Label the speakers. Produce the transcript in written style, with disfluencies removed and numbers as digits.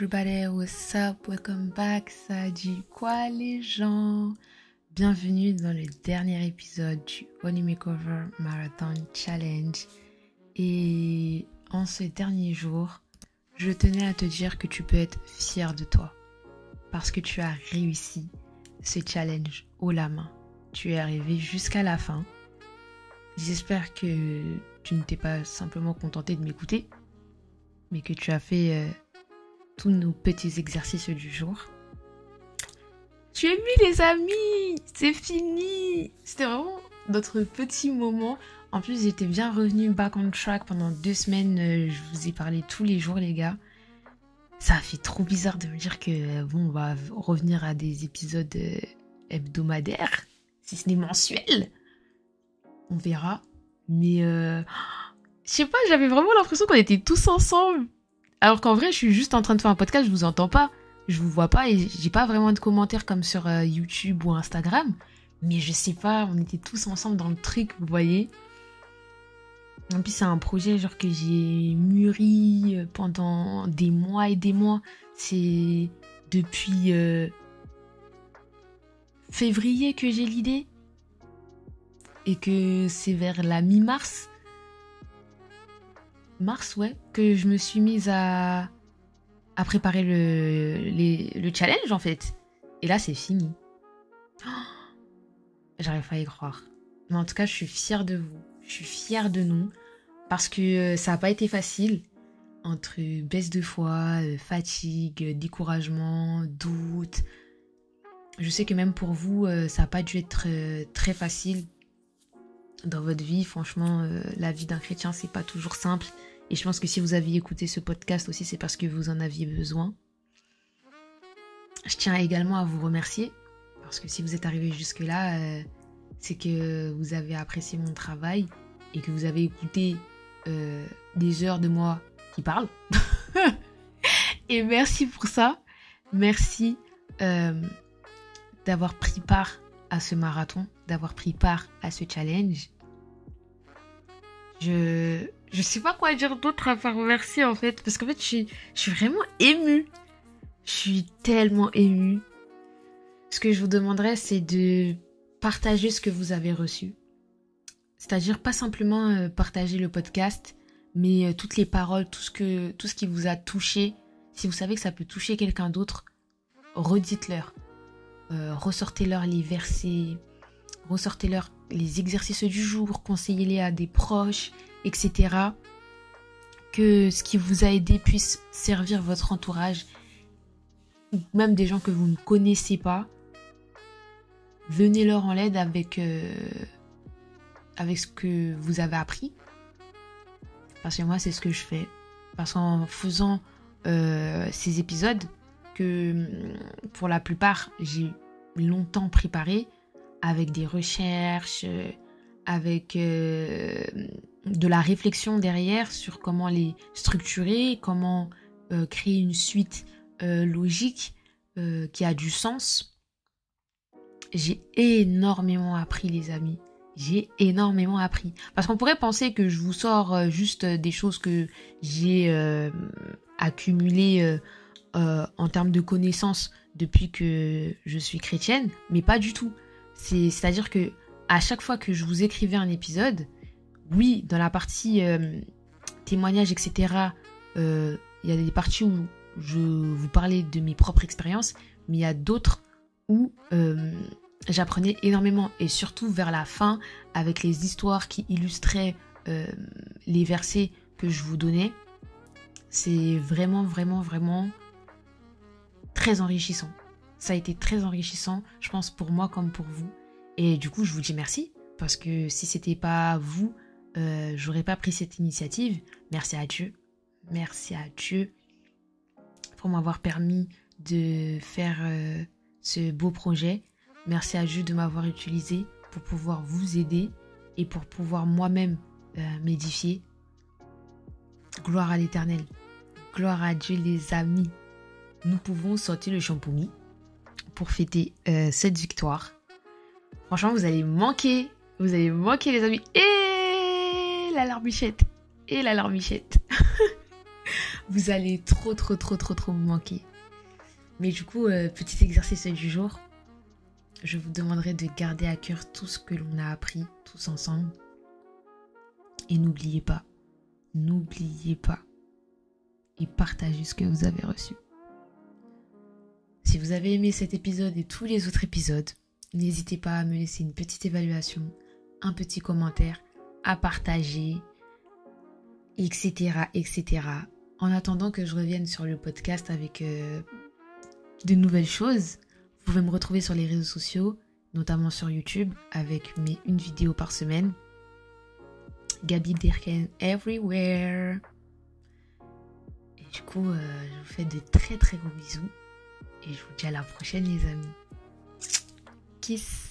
Speaker 1: everybody, what's up, welcome back, ça dit quoi les gens? Bienvenue dans le dernier épisode du Honey Makeover Marathon Challenge. Et en ce dernier jour, je tenais à te dire que tu peux être fier de toi. Parce que tu as réussi ce challenge haut la main. Tu es arrivé jusqu'à la fin. J'espère que tu ne t'es pas simplement contenté de m'écouter, mais que tu as fait tous nos petits exercices du jour. Tu es mis les amis, c'est fini. C'était vraiment notre petit moment. En plus, j'étais bien revenue back on track pendant 2 semaines. Je vous ai parlé tous les jours, les gars. Ça a fait trop bizarre de me dire que bon, on va revenir à des épisodes hebdomadaires, si ce n'est mensuel. On verra. Mais je sais pas, j'avais vraiment l'impression qu'on était tous ensemble. Alors qu'en vrai, je suis juste en train de faire un podcast, je vous entends pas, je vous vois pas et j'ai pas vraiment de commentaires comme sur YouTube ou Instagram. Mais je sais pas, on était tous ensemble dans le truc, vous voyez. En plus, c'est un projet genre que j'ai mûri pendant des mois et des mois. C'est depuis février que j'ai l'idée. Et que c'est vers la mi-mars. Que je me suis mise à préparer le challenge en fait. Et là, c'est fini. J'arrive pas à y croire. Mais en tout cas, je suis fière de vous. Je suis fière de nous. Parce que ça n'a pas été facile. Entre baisse de foi, fatigue, découragement, doute. Je sais que même pour vous, ça n'a pas dû être très facile dans votre vie. Franchement, la vie d'un chrétien, c'est pas toujours simple. Et je pense que si vous aviez écouté ce podcast aussi, c'est parce que vous en aviez besoin. Je tiens également à vous remercier. Parce que si vous êtes arrivé jusque-là, c'est que vous avez apprécié mon travail et que vous avez écouté des heures de moi qui parle. Et merci pour ça. Merci d'avoir pris part à ce marathon, d'avoir pris part à ce challenge. Je sais pas quoi dire d'autre à part merci en fait, parce qu'en fait je suis vraiment émue. Je suis tellement émue. Ce que je vous demanderais, c'est de partager ce que vous avez reçu. C'est-à-dire pas simplement partager le podcast, mais toutes les paroles, tout ce qui vous a touché. Si vous savez que ça peut toucher quelqu'un d'autre, redites-leur. Ressortez-leur les versets, ressortez-leur les exercices du jour, conseillez-les à des proches, etc. Que ce qui vous a aidé puisse servir votre entourage, ou même des gens que vous ne connaissez pas. Venez-leur en aide avec ce que vous avez appris. Parce que moi, c'est ce que je fais. Parce qu'en faisant ces épisodes, que pour la plupart j'ai longtemps préparé avec des recherches, avec de la réflexion derrière sur comment les structurer, comment créer une suite logique qui a du sens. J'ai énormément appris, les amis. J'ai énormément appris. Parce qu'on pourrait penser que je vous sors juste des choses que j'ai accumulées en termes de connaissances depuis que je suis chrétienne, mais pas du tout. C'est-à-dire que à chaque fois que je vous écrivais un épisode, oui, dans la partie témoignages, etc., il y a des parties où je vous parlais de mes propres expériences, mais il y a d'autres où j'apprenais énormément, et surtout vers la fin, avec les histoires qui illustraient les versets que je vous donnais. C'est vraiment, vraiment, vraiment très enrichissant. Ça a été très enrichissant, je pense, pour moi comme pour vous. Et du coup, je vous dis merci, parce que si c'était pas vous, j'aurais pas pris cette initiative. Merci à Dieu. Merci à Dieu pour m'avoir permis de faire ce beau projet. Merci à Dieu de m'avoir utilisé pour pouvoir vous aider et pour pouvoir moi-même m'édifier. Gloire à l'Éternel. Gloire à Dieu, les amis. Nous pouvons sortir le champomis pour fêter cette victoire. Franchement, vous allez manquer les amis. Et la larmichette. Vous allez trop me manquer. Mais du coup, petit exercice du jour. Je vous demanderai de garder à cœur tout ce que l'on a appris tous ensemble. Et n'oubliez pas, et partagez ce que vous avez reçu. Si vous avez aimé cet épisode et tous les autres épisodes, n'hésitez pas à me laisser une petite évaluation, un petit commentaire, à partager, etc. En attendant que je revienne sur le podcast avec de nouvelles choses, vous pouvez me retrouver sur les réseaux sociaux, notamment sur YouTube, avec mes 1 vidéo par semaine. Gabi Derken everywhere. Et du coup, je vous fais de très gros bisous. Et je vous dis à la prochaine les amis. Kiss.